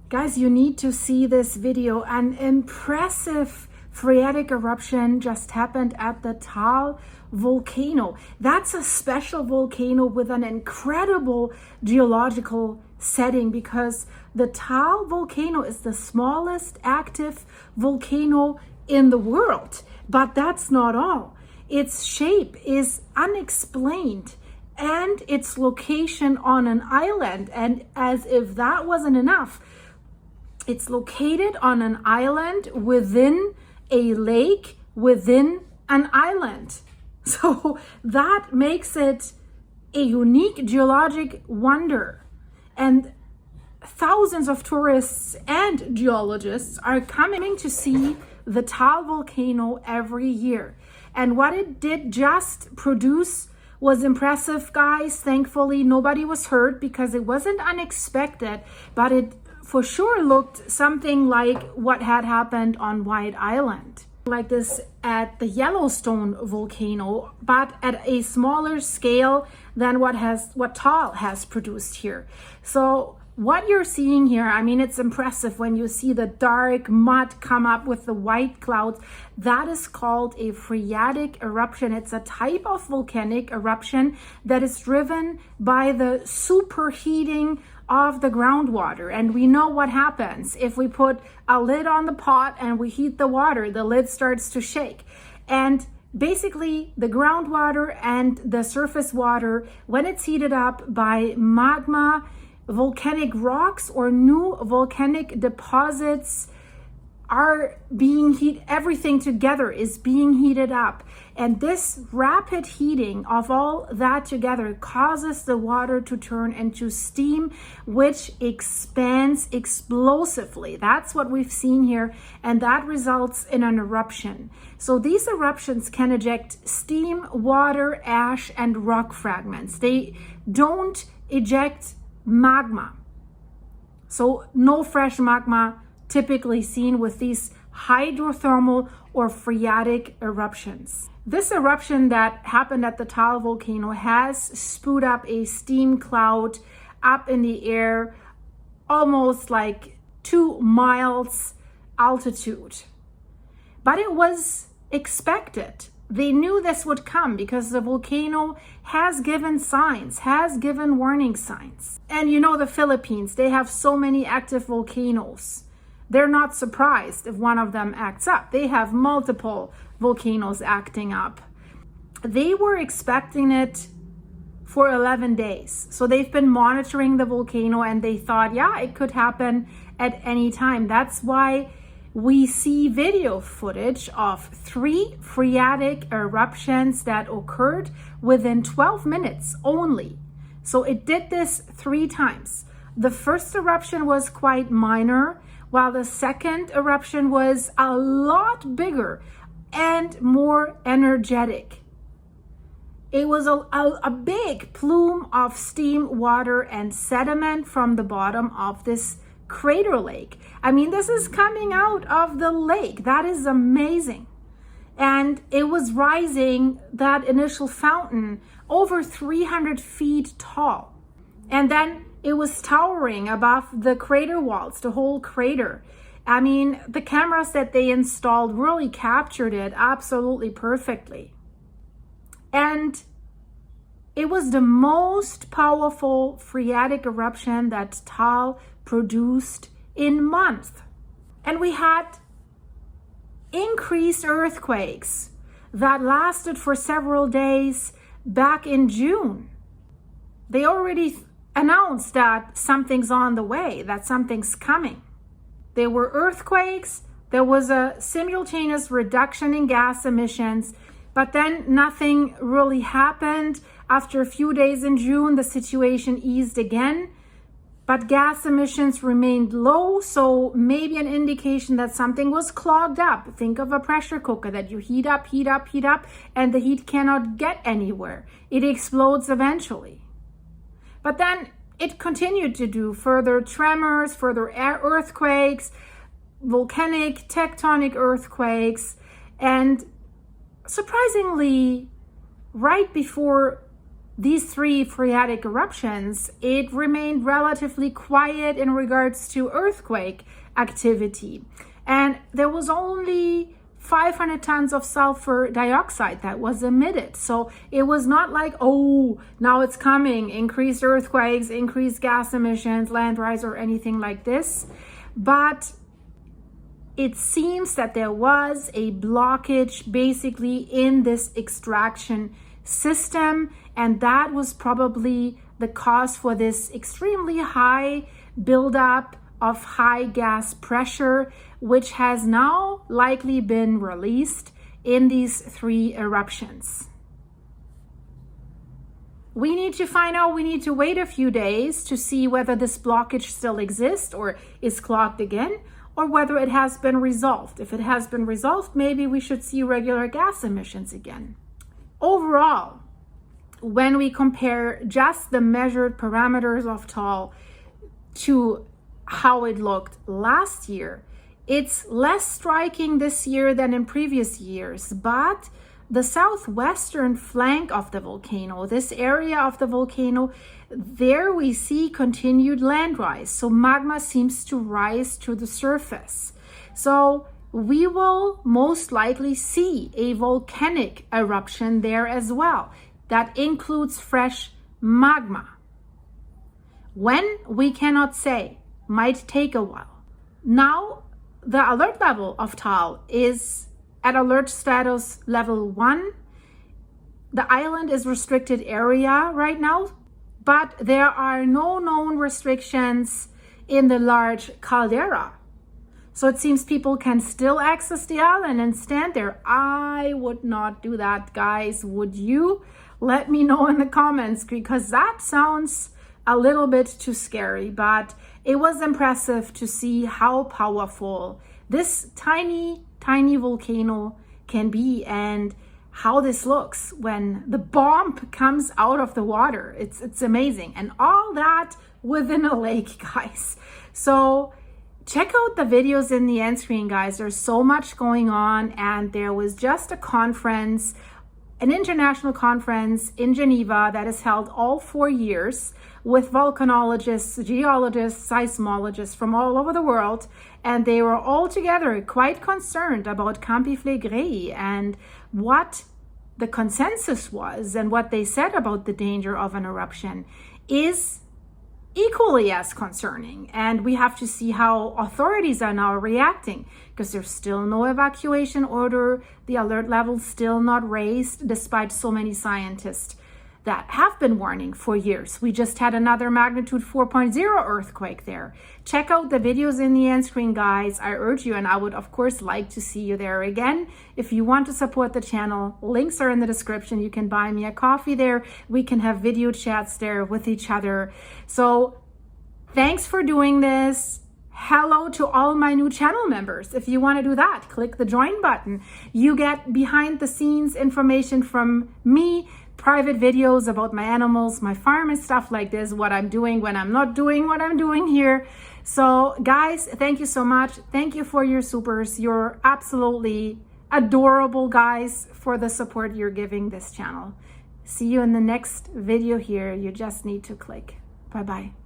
Guys, you need to see this video. An impressive phreatic eruption just happened at the Taal Volcano. That's a special volcano with an incredible geological setting because the Taal Volcano is the smallest active volcano in the world. But that's not all. Its shape is unexplained and its location on an island. And as if that wasn't enough, it's located on an island within a lake within an island. So that makes it a unique geologic wonder. And thousands of tourists and geologists are coming to see the Taal Volcano every year. And what it did just produce was impressive, guys. Thankfully, nobody was hurt because it wasn't unexpected, but it for sure looked something like what had happened on White Island, like this at the Yellowstone volcano, but at a smaller scale than what Taal has produced here. So what you're seeing here, I mean, it's impressive when you see the dark mud come up with the white clouds. That is called a phreatic eruption. It's a type of volcanic eruption that is driven by the superheating of the groundwater. And we know what happens if we put a lid on the pot and we heat the water, the lid starts to shake. And basically the groundwater and the surface water, when it's heated up by magma, volcanic rocks or new volcanic deposits are being everything together is being heated up. And this rapid heating of all that together causes the water to turn into steam, which expands explosively. That's what we've seen here. And that results in an eruption. So these eruptions can eject steam, water, ash, and rock fragments. They don't eject magma. So no fresh magma typically seen with these hydrothermal or phreatic eruptions. This eruption that happened at the Taal Volcano has spewed up a steam cloud up in the air, almost like 2 miles altitude. But it was expected. They knew this would come because the volcano has given signs, has given warning signs. And you know the Philippines, they have so many active volcanoes. They're not surprised if one of them acts up. They have multiple volcanoes acting up. They were expecting it for 11 days. So they've been monitoring the volcano and they thought, yeah, it could happen at any time. That's why we see video footage of 3 phreatic eruptions that occurred within 12 minutes only. So it did this 3 times. The first eruption was quite minor, while the second eruption was a lot bigger and more energetic. It was a big plume of steam, water, and sediment from the bottom of this crater lake. I mean, this is coming out of the lake. That is amazing. And it was rising, that initial fountain, over 300 feet tall. And then it was towering above the crater walls, the whole crater. I mean, the cameras that they installed really captured it absolutely perfectly. And it was the most powerful phreatic eruption that Taal produced in months. And we had increased earthquakes that lasted for several days back in June. They already announced that something's on the way, that something's coming. There were earthquakes, there was a simultaneous reduction in gas emissions, but then nothing really happened. After a few days in June, the situation eased again, but gas emissions remained low, so maybe an indication that something was clogged up. Think of a pressure cooker that you heat up, and the heat cannot get anywhere. It explodes eventually. But then it continued to do further tremors, further earthquakes, volcanic, tectonic earthquakes, and surprisingly, right before these three phreatic eruptions, it remained relatively quiet in regards to earthquake activity. And there was only 500 tons of sulfur dioxide that was emitted. So it was not like, oh, now it's coming, increased earthquakes, increased gas emissions, land rise, or anything like this. But it seems that there was a blockage basically in this extraction system, and that was probably the cause for this extremely high buildup of high gas pressure, which has now likely been released in these three eruptions. We need to find out, we need to wait a few days to see whether this blockage still exists or is clogged again, or whether it has been resolved. If it has been resolved, maybe we should see regular gas emissions again. Overall, when we compare just the measured parameters of Taal to how it looked last year, it's less striking this year than in previous years, but the southwestern flank of the volcano, this area of the volcano, there we see continued land rise. So magma seems to rise to the surface. So we will most likely see a volcanic eruption there as well. That includes fresh magma. When, we cannot say, might take a while. Now, the alert level of Taal is at alert status level 1. The island is restricted area right now, but there are no known restrictions in the large caldera. So it seems people can still access the island and stand there. I would not do that, guys. Would you? Let me know in the comments, because that sounds a little bit too scary, but it was impressive to see how powerful this tiny volcano can be and how this looks when the bomb comes out of the water. It's amazing. And all that within a lake, guys. So check out the videos in the end screen, guys. There's so much going on, and there was just a conference, an international conference in Geneva that is held all 4 years with volcanologists, geologists, seismologists from all over the world, and they were all together quite concerned about Campi Flegrei and what the consensus was, and what they said about the danger of an eruption is equally as concerning. And we have to see how authorities are now reacting, because there's still no evacuation order. The alert level still not raised, despite so many scientists that have been warning for years. We just had another magnitude 4.0 earthquake there. Check out the videos in the end screen, guys. I urge you, and I would of course like to see you there again. If you want to support the channel, links are in the description. You can buy me a coffee there. We can have video chats there with each other. So thanks for doing this. Hello to all my new channel members. If you want to do that, click the join button. You get behind the scenes information from me, private videos about my animals, my farm and stuff like this, what I'm doing when I'm not doing what I'm doing here. So guys, thank you so much. Thank you for your supers. You're absolutely adorable, guys, for the support you're giving this channel. See you in the next video here. You just need to click. Bye-bye.